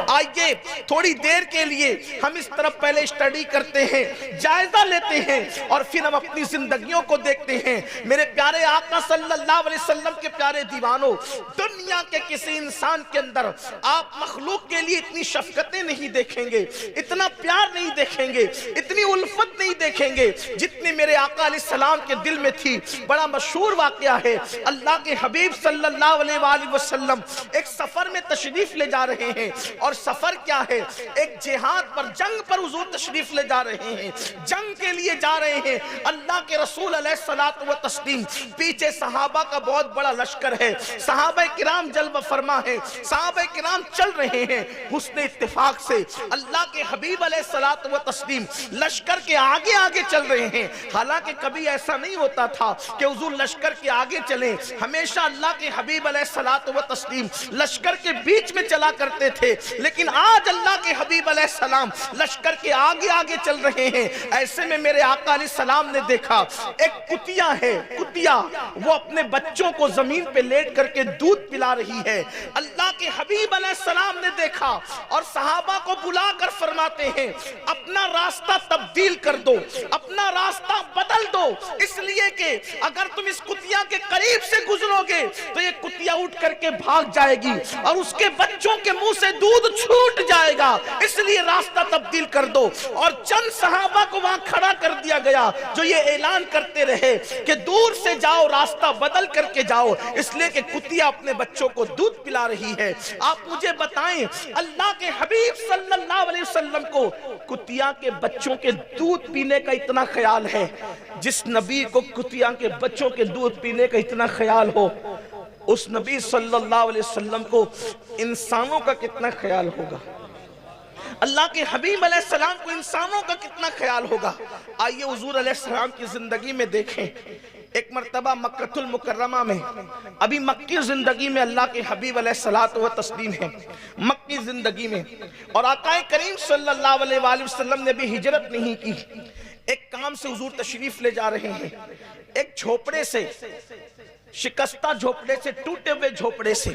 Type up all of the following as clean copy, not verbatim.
آئیے تھوڑی دیر کے لیے ہم اس طرف پہلے اسٹڈی کرتے ہیں، جائزہ لیتے ہیں، اور پھر ہم اپنی زندگیوں کو دیکھتے ہیں۔ میرے پیارے آقا صلی اللہ علیہ وسلم کے پیارے دیوانوں، دنیا کے کسی انسان کے اندر آپ مخلوق کے لیے اتنی شفقتیں نہیں دیکھیں گے، اتنا پیار نہیں دیکھیں گے، اتنی الفت نہیں دیکھیں گے جتنی میرے آقا علیہ السلام کے دل میں تھی۔ بڑا مشہور واقعہ ہے، اللہ کے حبیب صلی اللہ علیہ وآلہ وسلم ایک سفر میں تشریف لے جا رہے ہیں، اور سفر کیا ہے؟ ایک جہاد پر، جنگ پر حضور تشریف لے جا رہے ہیں، جنگ کے لیے جا رہے ہیں۔ اللہ کے رسول علیہ الصلوۃ والتسلیم، پیچھے صحابہ کا بہت بڑا لشکر ہے، صحابہ کرام جلوہ فرما ہے، صحابہ کرام چل رہے ہیں۔ حسن اتفاق سے اللہ کے حبیب علیہ الصلوۃ والتسلیم لشکر کے آگے آگے چل رہے ہیں۔ حالانکہ کبھی ایسا نہیں ہوتا تھا کہ حضور لشکر کے آگے چلیں، ہمیشہ اللہ کے حبیب علیہ الصلوۃ والتسلیم لشکر کے بیچ میں چلا کرتے تھے، لیکن آج اللہ کے حبیب علیہ السلام لشکر کے آگے آگے چل رہے ہیں۔ ایسے میں میرے آقا علیہ السلام نے دیکھا ایک کتیا ہے، کتیا وہ اپنے بچوں کو زمین پہ لیٹ کر کے دودھ پلا رہی ہے۔ اللہ کے حبیب علیہ السلام نے دیکھا اور صحابہ کو بلا کر فرماتے ہیں اپنا راستہ تبدیل کر دو، اپنا راستہ بدل دو، اس لیے کہ اگر تم اس کتیا کے قریب سے گزرو گے تو یہ کتیا اٹھ کر کے بھاگ جائے گی اور اس کے بچوں کے منہ سے دودھ چھوٹ جائے گا، اس لیے راستہ تبدیل کر دو۔ اور چند صحابہ کو وہاں کھڑا کر دیا گیا جو یہ اعلان کرتے رہے کہ دور سے جاؤ، راستہ بدل کر کے جاؤ، اس لیے کہ کتیا اپنے بچوں کو دودھ پلا رہی ہے۔ آپ مجھے بتائیں اللہ کے حبیب صلی اللہ علیہ وسلم کو کتیا کے بچوں کے دودھ پینے کا اتنا خیال ہے، جس نبی کو کتیا کے بچوں کے دودھ پینے کا اتنا خیال ہو، اس نبی صلی اللہ علیہ وسلم کو انسانوں کا کتنا خیال ہوگا؟ اللہ کے حبیب علیہ السلام کو انسانوں کا کتنا خیال ہوگا؟ آئیے حضور علیہ السلام کی زندگی میں دیکھیں۔ ایک مرتبہ مکہ المکرمہ میں، ابھی مکی زندگی میں اللہ کے حبیب علیہ الصلوۃ والتسلیم ہے، مکی زندگی میں، اور آقا کریم صلی اللہ علیہ وآلہ وسلم نے بھی ہجرت نہیں کی۔ ایک کام سے حضور تشریف لے جا رہے ہیں، ایک جھوپڑے سے، شکستہ جھوپڑے سے، ٹوٹے ہوئے جھوپڑے سے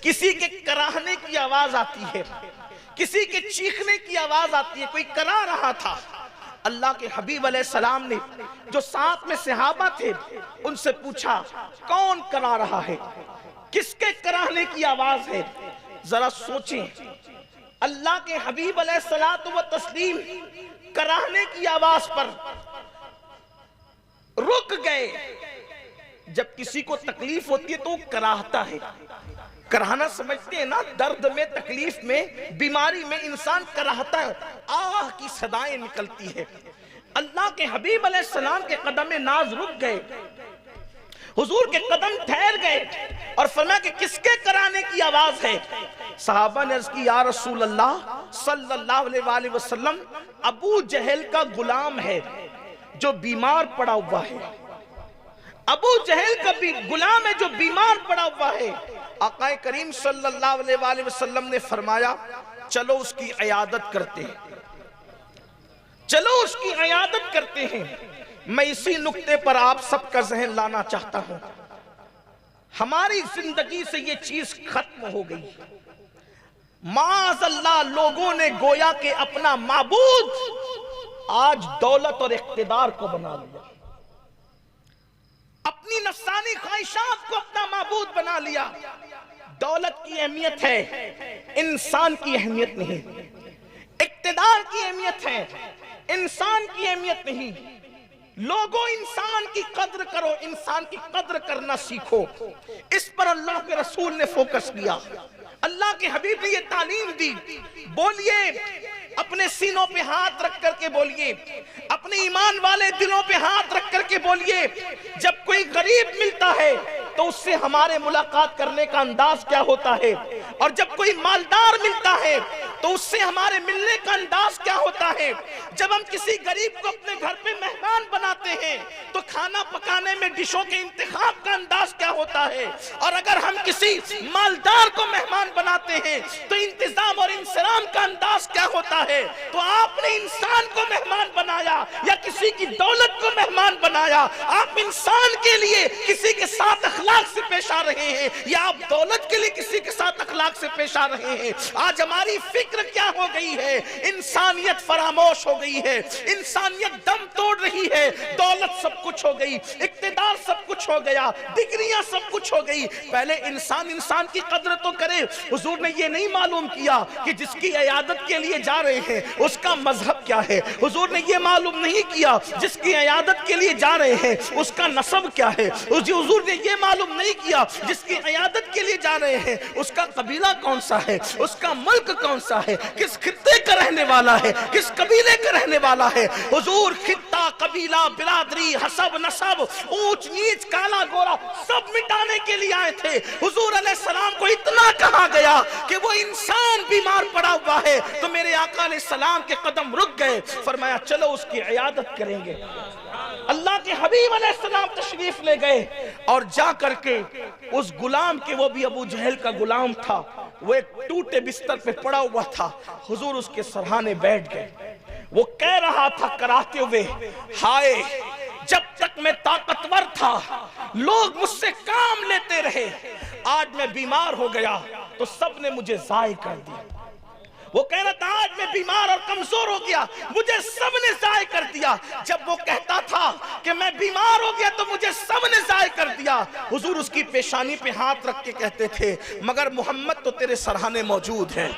کسی کے کراہنے کی آواز آتی ہے، کسی کے چیخنے کی آواز آتی ہے، کوئی کرا رہا تھا۔ اللہ کے حبیب علیہ السلام نے جو ساتھ میں صحابہ تھے ان سے پوچھا کون کرا رہا ہے، کس کے کراہنے کی آواز ہے؟ ذرا سوچیں، اللہ کے حبیب علیہ الصلوۃ والتسلیم کراہنے کی آواز پر رک گئے۔ جب کسی کو تکلیف ہوتی ہے تو وہ کراہتا ہے، کراہنا سمجھتے ہیں نا، درد میں، تکلیف میں، بیماری میں انسان کراہتا ہے، آہ کی صدائیں نکلتی ہے۔ اللہ کے حبیب علیہ السلام کے قدم ناز رک گئے، حضور کے قدم ٹھہر گئے اور فرمایا کہ کس کے کرانے کی آواز ہے؟ صحابہ نے عرض کی یا رسول اللہ صلی اللہ علیہ وآلہ وسلم، ابو جہل کا غلام ہے جو بیمار پڑا ہوا ہے، ابو جہل کا بھی غلام ہے جو بیمار پڑا ہوا ہے۔ آقا کریم صلی اللہ علیہ وآلہ وسلم نے فرمایا چلو اس کی عیادت کرتے ہیں، چلو اس کی عیادت کرتے ہیں۔ میں اسی نقطے پر آپ سب کا ذہن لانا چاہتا ہوں، ہماری زندگی سے یہ چیز ختم ہو گئی۔ معاذ اللہ، لوگوں نے گویا کہ اپنا معبود آج دولت اور اقتدار کو بنا لیا، اپنی نفسانی خواہشات کو اپنا معبود بنا لیا۔ دولت کی اہمیت ہے، انسان کی اہمیت نہیں، اقتدار کی اہمیت ہے، انسان کی اہمیت نہیں۔ لوگوں انسان کی قدر کرو، انسان کی قدر کرنا سیکھو۔ اس پر اللہ کے رسول نے فوکس کیا، اللہ کے حبیب نے یہ تعلیم دی۔ بولیے، اپنے سینوں پہ ہاتھ رکھ کر کے بولیے، اپنے ایمان والے دلوں پہ ہاتھ رکھ کر کے بولیے، جب کوئی غریب ملتا ہے تو اس سے ہمارے ملاقات کرنے کا انداز کیا ہوتا ہے، اور جب کوئی مالدار ملتا ہے تو اس سے ہمارے ملنے کا انداز کیا ہوتا ہے۔ جب ہم کسی غریب کو اپنے گھر پہ مہمان بناتے ہیں تو کھانا پکانے میں ڈشوں کے انتخاب کا انداز کیا ہوتا ہے، اور اگر ہم کسی مالدار کو مہمان بناتے ہیں تو انتظام اور انصرام کا انداز کیا کیا ہوتا ہے؟ تو آپ نے انسان کو مہمان بنایا یا کسی کی دولت کو مہمان بنایا؟ آپ انسان کے لیے کسی کے ساتھ اخلاق سے پیش آ رہے ہیں یا آپ دولت کے لیے کسی کے ساتھ اخلاق سے پیش آ رہے ہیں؟ آج ہماری فکر کیا ہو گئی ہے؟ انسانیت فراموش ہو گئی ہے، انسانیت دم توڑ رہی ہے، دولت سب کچھ ہو گئی، اقتدار سب کچھ ہو گیا، ڈگریاں سب کچھ ہو گئی۔ پہلے انسان کی قدر تو کرے۔ حضور نے یہ نہیں معلوم کیا کہ جس کی عیادت کے لیے جا رہے ہیں اس کا مذہب کیا ہے۔ حضور نے یہ معلوم نہیں کیا جس کی عیادت کے لیے جا رہے ہیں اس کا نسب کیا ہے۔ حضور نے یہ معلوم نہیں کیا جس کی عیادت کے لیے جا رہے ہیں اس کا قبیلہ کون سا ہے، اس کا ملک کون سا ہے، کس خطے کا رہنے والا ہے، کس قبیلے کا رہنے والا ہے۔ حضور خطہ، قبیلہ، برادری، حسب، نسب، اونچ نیچ، کالا گورا سب مٹانے کے لیے آئے تھے۔ حضور علیہ السلام کو اتنا کہا گیا کہ وہ انسان بیمار پڑا ہوا ہے تو میرے آقا علیہ السلام کے قدم رک گئے، فرمایا چلو اس کی عیادت کریں گے۔ اللہ کے حبیب علیہ السلام تشریف لے گئے اور جا کر کے اس غلام کے، وہ بھی ابو جہل کا غلام تھا، وہ ایک ٹوٹے بستر پہ پڑا ہوا تھا، حضور اس کے سرہانے بیٹھ گئے۔ وہ کہہ رہا تھا کراتے ہوئے، ہائے جب تک میں طاقتور تھا لوگ مجھ سے کام لیتے رہے، آج میں بیمار ہو گیا تو سب نے مجھے ضائع کر دیا۔ وہ کہہ رہا تھا آج میں بیمار اور کمزور ہو گیا، مجھے سب نے ضائع کر دیا۔ جب وہ کہتا تھا کہ میں بیمار ہو گیا تو مجھے سب نے ضائع کر دیا، حضور اس کی پیشانی پہ ہاتھ رکھ کے کہتے تھے مگر محمد تو تیرے سرہانے موجود ہے،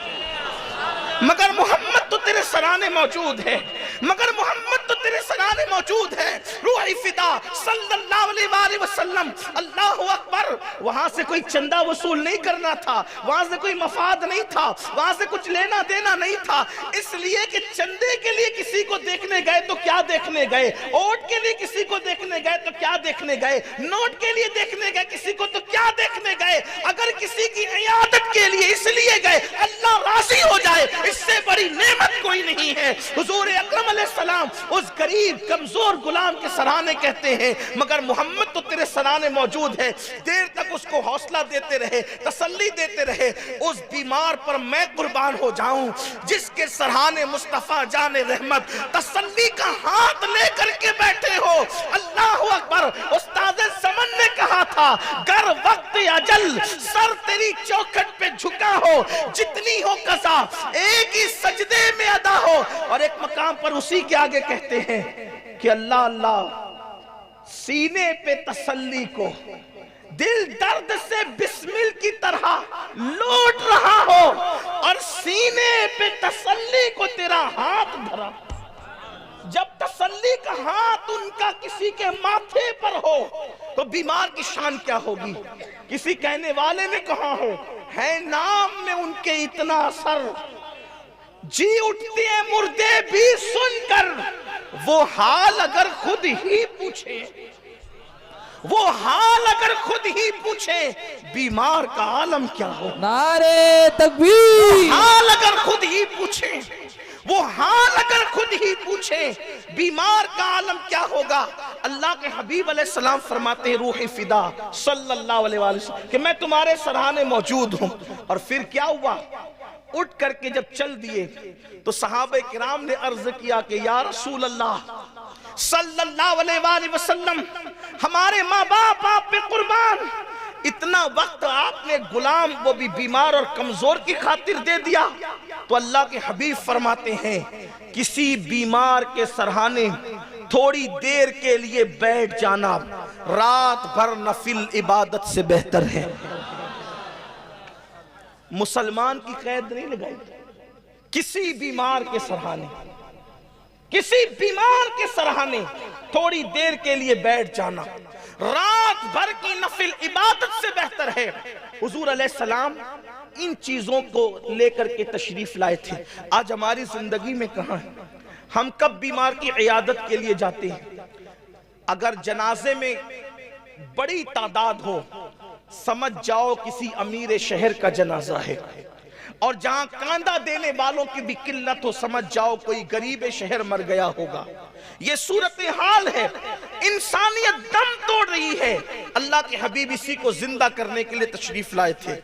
مگر محمد تو تیرے سرانے موجود ہے، مگر محمد تو تیرے سرانے موجود ہے۔ روح فدا صلی اللہ علیہ وآلہ وسلم، اللہ اکبر۔ وہاں سے کوئی چندہ وصول نہیں کرنا تھا، وہاں سے کوئی مفاد نہیں تھا، وہاں سے کچھ لینا دینا نہیں تھا، اس لیے کہ چندے کے لیے کسی کو دیکھنے گئے تو کیا دیکھنے گئے، اوٹ کے لیے کسی کو دیکھنے گئے تو کیا دیکھنے گئے، نوٹ کے لیے دیکھنے گئے کسی کو تو کیا دیکھنے گئے۔ اگر کسی کی عیادت کے لیے اس لیے گئے اللہ راضی ہو جائے، اس سے بڑی نعمت کوئی نہیں ہے۔ حضور اکرم علیہ السلام اس غریب کمزور غلام کے سرانے کہتے ہیں مگر محمد تو تیرے سرانے موجود ہے۔ دیر تک اس کو حوصلہ دیتے رہے، تسلی دیتے رہے۔ اس بیمار پر میں قربان ہو جاؤں جس کے سرانے مصطفیٰ جان رحمت تسلی کا ہاتھ لے کر کے بیٹھے ہو۔ اللہ اکبر۔ استاد زمن نے کہا تھا گر وقت اجل سر تیری چوکھٹ پہ جھکا ہو، جتنی ہو قضا ایک ہی سجدے میں ادا ہو۔ اور ایک مقام پر اسی کے آگے کہتے ہیں کہ اللہ اللہ سینے پہ تسلی کو دل درد سے بسمل کی طرح لوٹ رہا ہو، اور سینے پہ تسلی کو تیرا ہاتھ دھرا۔ جب تسلی کا ہاتھ ان کا کسی کے ماتھے پر ہو تو بیمار کی شان کیا ہوگی۔ کسی کہنے والے نے کہا ہے نام میں ان کے اتنا اثر، جی اٹھتے ہیں مردے بھی سن کر، وہ حال اگر خود ہی پوچھے، وہ حال اگر خود ہی پوچھے بیمار کا عالم کیا ہو۔ نعرے تکبیر۔ حال اگر خود ہی پوچھے، وہ حال اگر خود ہی پوچھے بیمار کا عالم کیا ہوگا۔ اللہ کے حبیب علیہ السلام فرماتے ہیں روح فدا صلی اللہ علیہ وسلم کہ میں تمہارے سرانے موجود ہوں۔ اور پھر کیا ہوا، اٹھ کر کے جب چل دیے تو صحابہ کرام نے عرض کیا کہ یا رسول اللہ صلی اللہ علیہ وآلہ وسلم ہمارے ماں باپ آپ پہ قربان، اتنا وقت آپ نے غلام وہ بھی بیمار اور کمزور کی خاطر دے دیا۔ تو اللہ کے حبیب فرماتے ہیں کسی بیمار کے سرہانے تھوڑی دیر کے لیے بیٹھ جانا رات بھر نفل عبادت سے بہتر ہے۔ مسلمان کی قید نہیں لگائی، کسی بیمار کے سرہانے، کسی بیمار کے سرہانے تھوڑی دیر کے لیے بیٹھ جانا رات بھر کی نفل عبادت سے بہتر ہے۔ حضور علیہ السلام ان چیزوں کو لے کر کے تشریف لائے تھے۔ آج ہماری زندگی میں کہاں ہے؟ ہم کب بیمار کی عیادت کے لیے جاتے ہیں؟ اگر جنازے میں بڑی تعداد ہو، سمجھ جاؤ کسی امیر شہر کا جنازہ ہے، اور جہاں کاندھا دینے والوں کی بھی قلت ہو، سمجھ جاؤ کوئی غریب شہر مر گیا ہوگا۔ یہ صورتحال ہے، انسانیت دم توڑ رہی ہے۔ اللہ کے حبیب اسی کو زندہ کرنے کے لیے تشریف لائے تھے۔